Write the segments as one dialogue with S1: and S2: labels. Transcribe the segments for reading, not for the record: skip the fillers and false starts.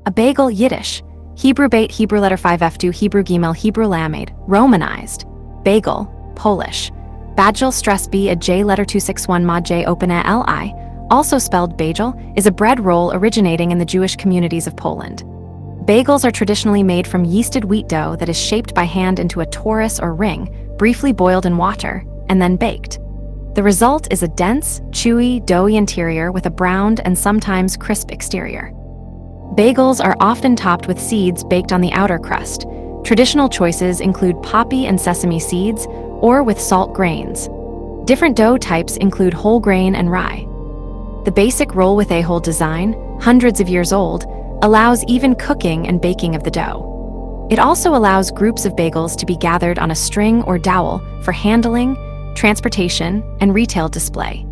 S1: A bagel Yiddish, Hebrew bait, Hebrew letter 5f2, Hebrew gimel, Hebrew lamed, Romanized. Bagel, Polish. Bagel stress b a j letter 261 mod j open a li, also spelled bagel, is a bread roll originating in the Jewish communities of Poland. Bagels are traditionally made from yeasted wheat dough that is shaped by hand into a torus or ring, briefly boiled in water, and then baked. The result is a dense, chewy, doughy interior with a browned and sometimes crisp exterior. Bagels are often topped with seeds baked on the outer crust. Traditional choices include poppy and sesame seeds, or with salt grains. Different dough types include whole grain and rye. The basic roll-with-a-hole design, hundreds of years old, allows even cooking and baking of the dough. It also allows groups of bagels to be gathered on a string or dowel for handling, transportation, and retail display.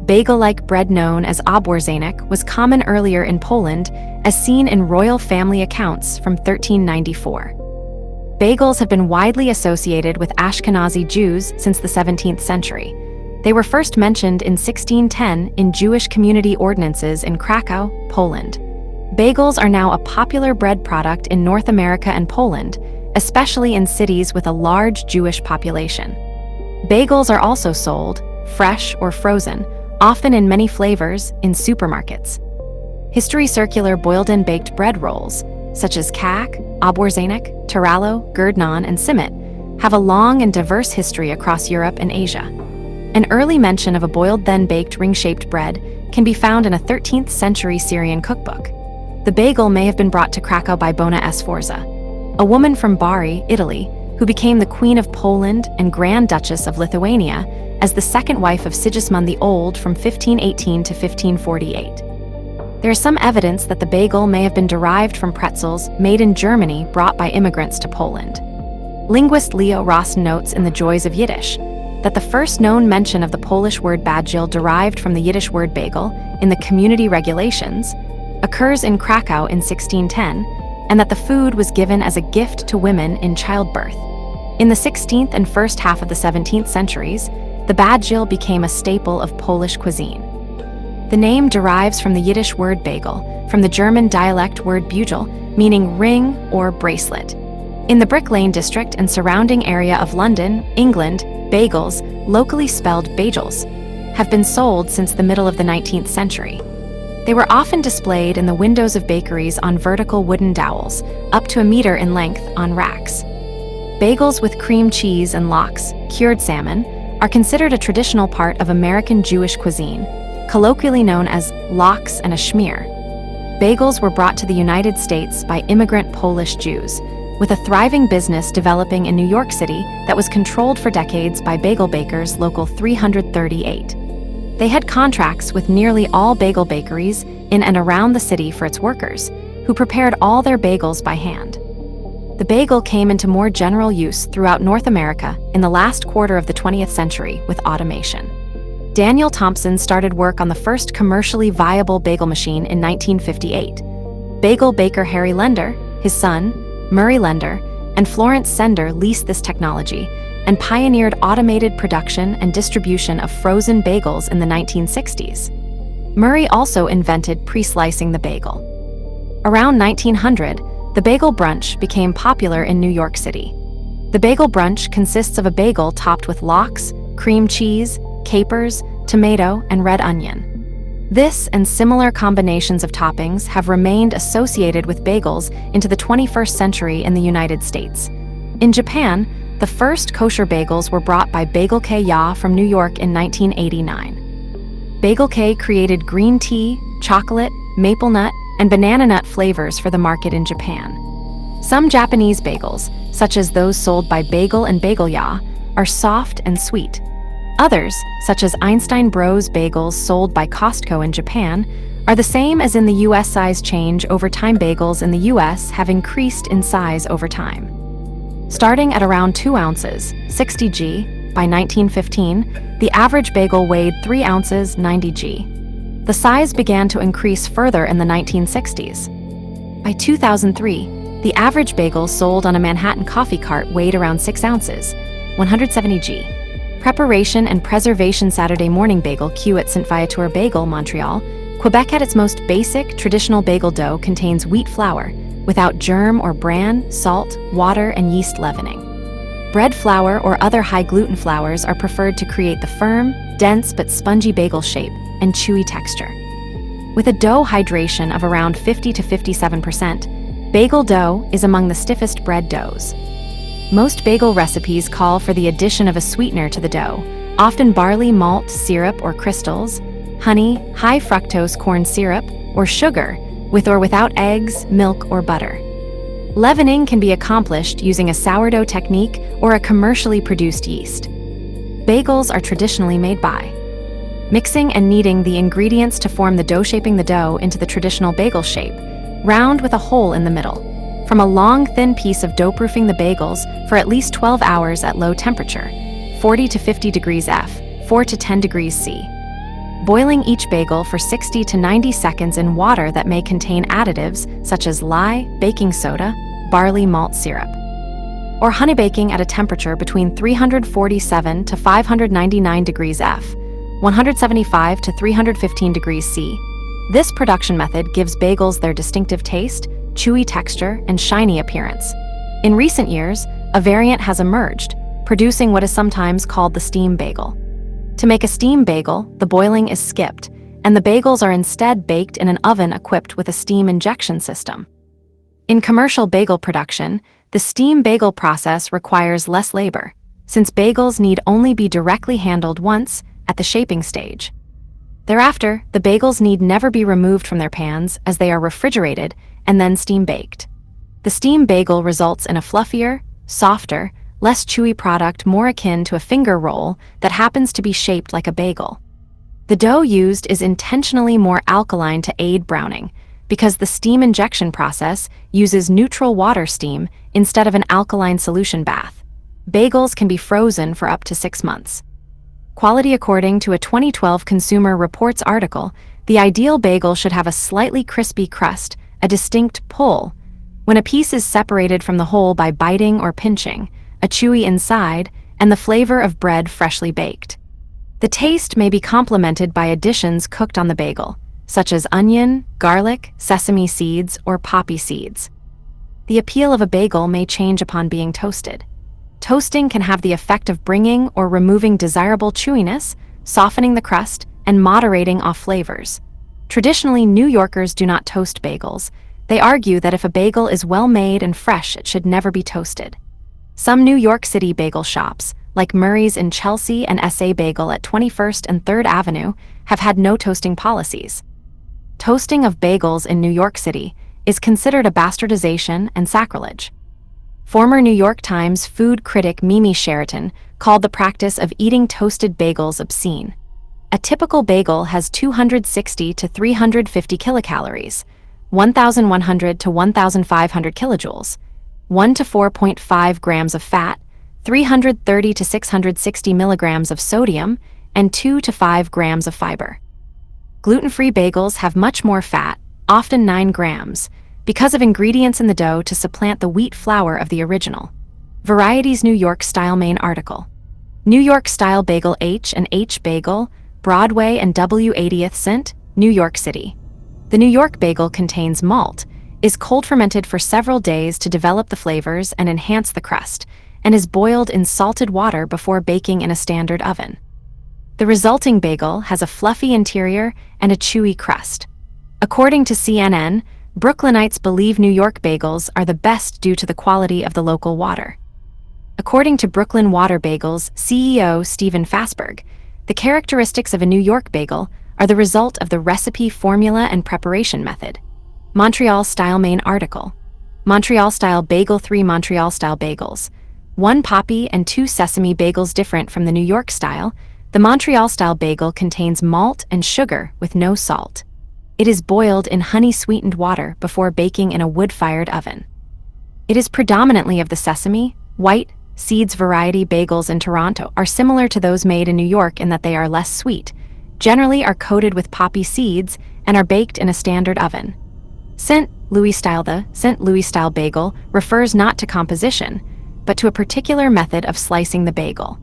S1: Bagel-like bread known as obwarzenek was common earlier in Poland, as seen in royal family accounts from 1394. Bagels have been widely associated with Ashkenazi Jews since the 17th century. They were first mentioned in 1610 in Jewish community ordinances in Krakow, Poland. Bagels are now a popular bread product in North America and Poland, especially in cities with a large Jewish population. Bagels are also sold, fresh or frozen, often in many flavors, in supermarkets. History circular boiled-in baked bread rolls, such as kak, obwarzenek, tarallo, gerdnon, and simit, have a long and diverse history across Europe and Asia. An early mention of a boiled then baked ring-shaped bread can be found in a 13th century Syrian cookbook. The bagel may have been brought to Krakow by Bona Sforza, a woman from Bari, Italy, who became the Queen of Poland and Grand Duchess of Lithuania as the second wife of Sigismund the Old from 1518 to 1548. There is some evidence that the bagel may have been derived from pretzels made in Germany brought by immigrants to Poland. Linguist Leo Ross notes in The Joys of Yiddish that the first known mention of the Polish word bagel derived from the Yiddish word bagel in the community regulations occurs in Krakow in 1610, and that the food was given as a gift to women in childbirth. In the 16th and first half of the 17th centuries, the bagel became a staple of Polish cuisine. The name derives from the Yiddish word bagel, from the German dialect word bugel, meaning ring or bracelet. In the Brick Lane district and surrounding area of London, England, bagels, locally spelled bagels, have been sold since the middle of the 19th century. They were often displayed in the windows of bakeries on vertical wooden dowels, up to a meter in length, on racks. Bagels with cream cheese and lox, cured salmon, are considered a traditional part of American Jewish cuisine, colloquially known as lox and a schmear. Bagels were brought to the United States by immigrant Polish Jews, with a thriving business developing in New York City that was controlled for decades by Bagel Bakers Local 338. They had contracts with nearly all bagel bakeries in and around the city for its workers, who prepared all their bagels by hand. The bagel came into more general use throughout North America in the last quarter of the 20th century with automation. Daniel Thompson started work on the first commercially viable bagel machine in 1958. Bagel baker Harry Lender, his son, Murray Lender, and Florence Sender leased this technology and pioneered automated production and distribution of frozen bagels in the 1960s. Murray also invented pre-slicing the bagel. Around 1900, the bagel brunch became popular in New York City. The bagel brunch consists of a bagel topped with lox, cream cheese, capers, tomato, and red onion. This and similar combinations of toppings have remained associated with bagels into the 21st century in the United States. In Japan, the first kosher bagels were brought by Bagel K Ya from New York in 1989. Bagel K created green tea, chocolate, maple nut, and banana nut flavors for the market in Japan. Some Japanese bagels, such as those sold by Bagel and Bagel Ya, are soft and sweet. Others, such as Einstein Bros bagels sold by Costco in Japan, are the same as in the US. Size change over time. Bagels in the US have increased in size over time. Starting at around 2 ounces, 60 g, by 1915, the average bagel weighed 3 ounces, 90 g. The size began to increase further in the 1960s. By 2003, the average bagel sold on a Manhattan coffee cart weighed around 6 ounces, 170 g. Preparation and preservation. Saturday morning bagel queue at St. Viateur Bagel, Montreal, Quebec at its most basic, traditional bagel dough contains wheat flour, without germ or bran, salt, water, and yeast leavening. Bread flour or other high-gluten flours are preferred to create the firm, dense but spongy bagel shape and chewy texture. With a dough hydration of around 50 to 57%, bagel dough is among the stiffest bread doughs. Most bagel recipes call for the addition of a sweetener to the dough, often barley malt syrup or crystals, honey, high fructose corn syrup, or sugar, with or without eggs, milk, or butter. Leavening can be accomplished using a sourdough technique or a commercially produced yeast. Bagels are traditionally made by mixing and kneading the ingredients to form the dough, shaping the dough into the traditional bagel shape, round with a hole in the middle. From a long, thin piece of dough, proofing the bagels for at least 12 hours at low temperature, 40 to 50 degrees F, 4 to 10 degrees C. Boiling each bagel for 60 to 90 seconds in water that may contain additives such as lye, baking soda, barley malt syrup. Or honey, baking at a temperature between 347 to 599 degrees F, 175 to 315 degrees C. This production method gives bagels their distinctive taste, chewy texture, and shiny appearance. In recent years, a variant has emerged, producing what is sometimes called the steam bagel. To make a steam bagel, the boiling is skipped, and the bagels are instead baked in an oven equipped with a steam injection system. In commercial bagel production, the steam bagel process requires less labor, since bagels need only be directly handled once at the shaping stage. Thereafter, the bagels need never be removed from their pans as they are refrigerated and then steam baked. The steam bagel results in a fluffier, softer, less chewy product more akin to a finger roll that happens to be shaped like a bagel. The dough used is intentionally more alkaline to aid browning, because the steam injection process uses neutral water steam instead of an alkaline solution bath. Bagels can be frozen for up to 6 months. Quality: according to a 2012 Consumer Reports article, the ideal bagel should have a slightly crispy crust, a distinct pull. When a piece is separated from the whole by biting or pinching, a chewy inside, and the flavor of bread freshly baked. The taste may be complemented by additions cooked on the bagel, such as onion, garlic, sesame seeds, or poppy seeds. The appeal of a bagel may change upon being toasted. Toasting can have the effect of bringing or removing desirable chewiness, softening the crust, and moderating off flavors. Traditionally, New Yorkers do not toast bagels. They argue that if a bagel is well made and fresh, it should never be toasted. Some New York City bagel shops, like Murray's in Chelsea and S.A. Bagel at 21st and 3rd Avenue, have had no toasting policies. Toasting of bagels in New York City is considered a bastardization and sacrilege. Former New York Times food critic Mimi Sheraton called the practice of eating toasted bagels obscene. A typical bagel has 260 to 350 kilocalories, 1,100 to 1,500 kilojoules, 1 to 4.5 grams of fat, 330 to 660 milligrams of sodium, and 2 to 5 grams of fiber. Gluten-free bagels have much more fat, often 9 grams, because of ingredients in the dough to supplant the wheat flour of the original. Variety's New York Style main article. New York Style Bagel: H&H Bagel, Broadway and W 80th St., New York City. The New York bagel contains malt, is cold fermented for several days to develop the flavors and enhance the crust, and is boiled in salted water before baking in a standard oven. The resulting bagel has a fluffy interior and a chewy crust. According to CNN, Brooklynites believe New York bagels are the best due to the quality of the local water. According to Brooklyn Water Bagels CEO Stephen Fasberg, the characteristics of a New York bagel are the result of the recipe, formula, and preparation method. Montreal Style main article. Montreal Style Bagel: 3 Montreal Style bagels. 1 poppy and 2 sesame bagels. Different from the New York style, the Montreal Style bagel contains malt and sugar with no salt. It is boiled in honey-sweetened water before baking in a wood-fired oven. It is predominantly of the sesame, white, seeds. Variety bagels in Toronto are similar to those made in New York in that they are less sweet, generally are coated with poppy seeds, and are baked in a standard oven. St. Louis Style. The St. Louis Style bagel refers not to composition, but to a particular method of slicing the bagel.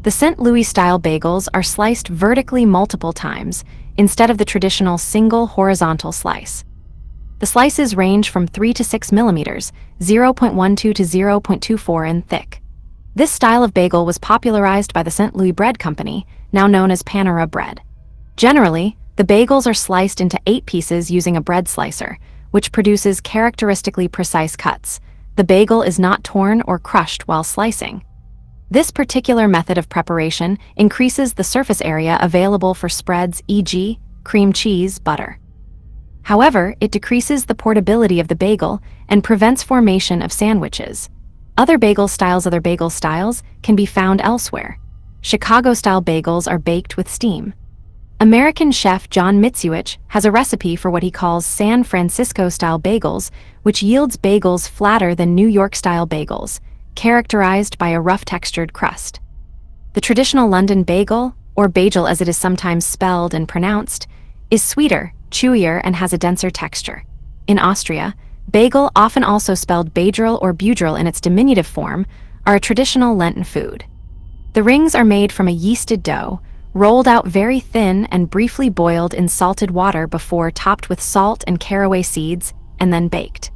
S1: The St. Louis-style bagels are sliced vertically multiple times instead of the traditional single horizontal slice. The slices range from 3 to 6 millimeters, 0.12 to 0.24 in thick. This style of bagel was popularized by the St. Louis Bread Company, now known as Panera Bread. Generally, the bagels are sliced into 8 pieces using a bread slicer, which produces characteristically precise cuts. The bagel is not torn or crushed while slicing. This particular method of preparation increases the surface area available for spreads, e.g., cream cheese, butter. However, it decreases the portability of the bagel and prevents formation of sandwiches. Other bagel styles can be found elsewhere. Chicago-style bagels are baked with steam. American chef John Mitsuich has a recipe for what he calls San Francisco-style bagels, which yields bagels flatter than New York-style bagels, characterized by a rough-textured crust. The traditional London bagel, or bagel as it is sometimes spelled and pronounced, is sweeter, chewier, and has a denser texture. In Austria, bagel, often also spelled badril or budril in its diminutive form, are a traditional Lenten food. The rings are made from a yeasted dough, rolled out very thin and briefly boiled in salted water before topped with salt and caraway seeds, and then baked.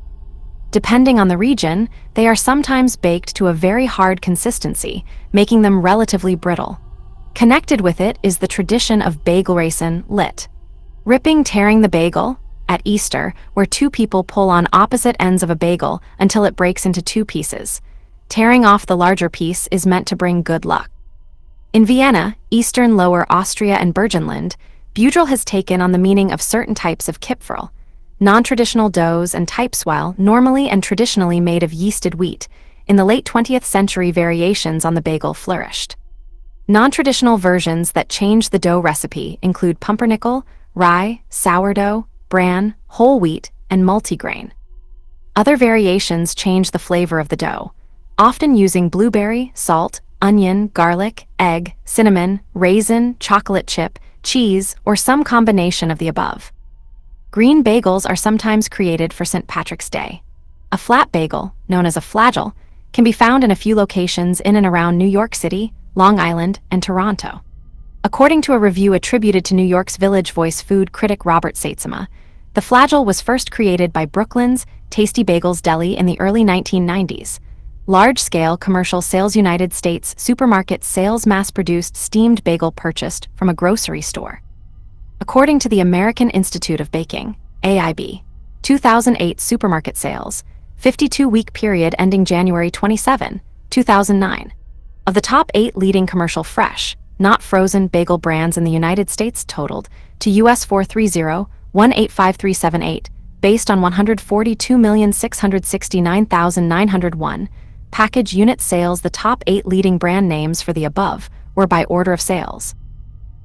S1: Depending on the region, they are sometimes baked to a very hard consistency, making them relatively brittle. Connected with it is the tradition of bagelracen lit. Tearing the bagel, at Easter, where 2 people pull on opposite ends of a bagel until it breaks into 2 pieces. Tearing off the larger piece is meant to bring good luck. In Vienna, Eastern Lower Austria and Burgenland, budril has taken on the meaning of certain types of kipferl, non-traditional doughs and types. While normally and traditionally made of yeasted wheat, in the late 20th century variations on the bagel flourished. Non-traditional versions that change the dough recipe include pumpernickel, rye, sourdough, bran, whole wheat, and multigrain. Other variations change the flavor of the dough, often using blueberry, salt, onion, garlic, egg, cinnamon, raisin, chocolate chip, cheese, or some combination of the above. Green bagels are sometimes created for St. Patrick's Day. A flat bagel, known as a flagel, can be found in a few locations in and around New York City, Long Island, and Toronto. According to a review attributed to New York's Village Voice food critic Robert Saitzema, the flagel was first created by Brooklyn's Tasty Bagels Deli in the early 1990s. Large-scale commercial sales United States supermarket sales mass-produced steamed bagel purchased from a grocery store. According to the American Institute of Baking, AIB, 2008 supermarket sales, 52-week period ending January 27, 2009. Of the top 8 leading commercial fresh, not frozen bagel brands in the United States totaled to US 430-18538, based on 142,669,901 package unit sales. The top 8 leading brand names for the above were by order of sales.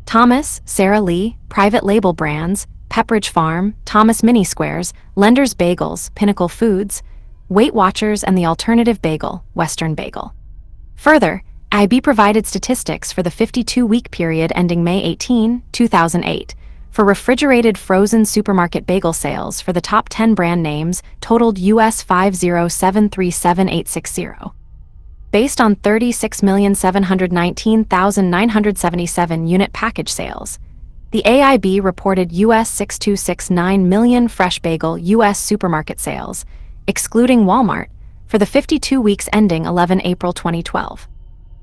S1: Thomas, Sara Lee, private label brands, Pepperidge Farm, Thomas Mini Squares, Lender's Bagels, Pinnacle Foods, Weight Watchers, and the alternative bagel, Western Bagel. Further, IB provided statistics for the 52-week period ending May 18, 2008, for refrigerated frozen supermarket bagel sales for the top 10 brand names totaled US 50737,860. Based on 36,719,977 unit package sales, the AIB reported US 6269 million fresh bagel US supermarket sales, excluding Walmart, for the 52 weeks ending 11 April 2012.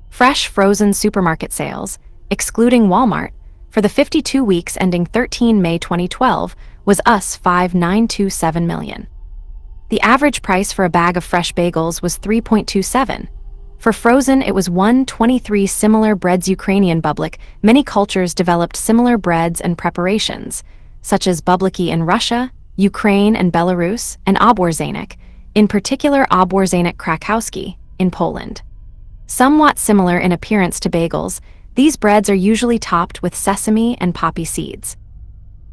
S1: Fresh frozen supermarket sales, excluding Walmart, for the 52 weeks ending 13 May 2012 was US 5,927 million. The average price for a bag of fresh bagels was 3.27. For frozen, it was 1.23. Similar breads. Ukrainian bublik. Many cultures developed similar breads and preparations, such as bubliki in Russia, Ukraine, and Belarus, and obwarzenik, in particular obwarzenik krakowski, in Poland. Somewhat similar in appearance to bagels, these breads are usually topped with sesame and poppy seeds.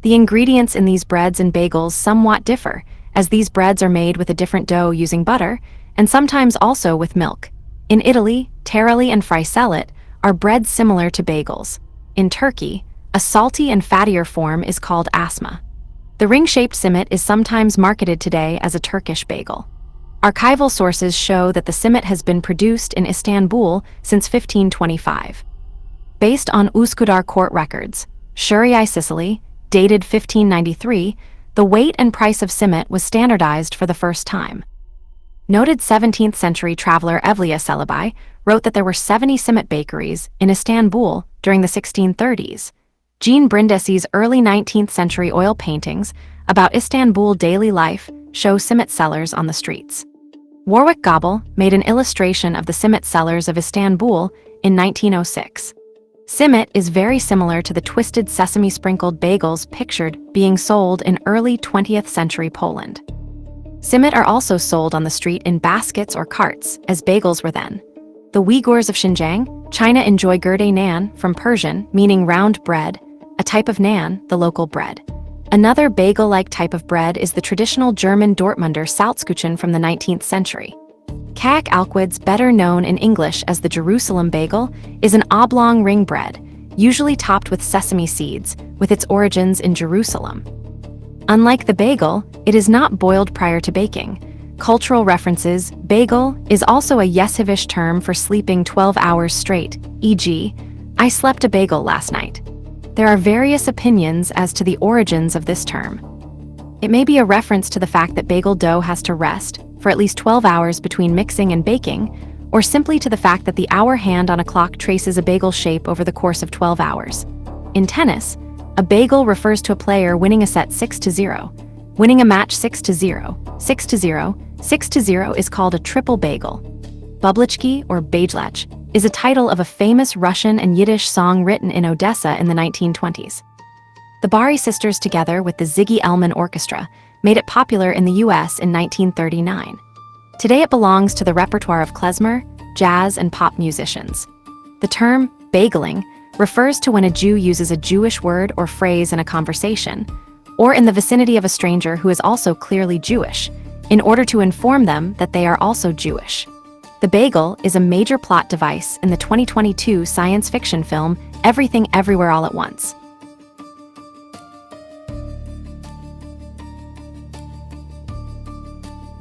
S1: The ingredients in these breads and bagels somewhat differ, as these breads are made with a different dough using butter, and sometimes also with milk. In Italy, taralli and frisellet are breads similar to bagels. In Turkey, a salty and fattier form is called asma. The ring-shaped simit is sometimes marketed today as a Turkish bagel. Archival sources show that the simit has been produced in Istanbul since 1525. Based on Uskudar court records, Shuri, Sicily, dated 1593, the weight and price of simit was standardized for the first time. Noted 17th century traveler Evliya Celebi wrote that there were 70 simit bakeries in Istanbul during the 1630s. Jean Brindisi's early 19th century oil paintings about Istanbul daily life show simit sellers on the streets. Warwick Gobble made an illustration of the simit sellers of Istanbul in 1906. Simit is very similar to the twisted sesame-sprinkled bagels pictured being sold in early 20th century Poland. Simit are also sold on the street in baskets or carts, as bagels were then. The Uyghurs of Xinjiang, China enjoy gerde nan, from Persian, meaning round bread, a type of nan, the local bread. Another bagel-like type of bread is the traditional German Dortmunder Salzkuchen from the 19th century. Kak Alkwids, better known in English as the Jerusalem bagel, is an oblong ring bread, usually topped with sesame seeds, with its origins in Jerusalem. Unlike the bagel, it is not boiled prior to baking. Cultural references: bagel is also a Yeshivish term for sleeping 12 hours straight, e.g., I slept a bagel last night. There are various opinions as to the origins of this term. It may be a reference to the fact that bagel dough has to rest for at least 12 hours between mixing and baking, or simply to the fact that the hour hand on a clock traces a bagel shape over the course of 12 hours. In tennis, a bagel refers to a player winning a set 6-0, winning a match 6-0, 6-0, 6-0 is called a triple bagel. Bublichki or Bajlach is a title of a famous Russian and Yiddish song written in Odessa in the 1920s. The Bari sisters, together with the Ziggy Elman Orchestra, made it popular in the US in 1939. Today it belongs to the repertoire of klezmer, jazz, and pop musicians. The term bageling refers to when a Jew uses a Jewish word or phrase in a conversation, or in the vicinity of a stranger who is also clearly Jewish, in order to inform them that they are also Jewish. The bagel is a major plot device in the 2022 science fiction film Everything Everywhere All at Once.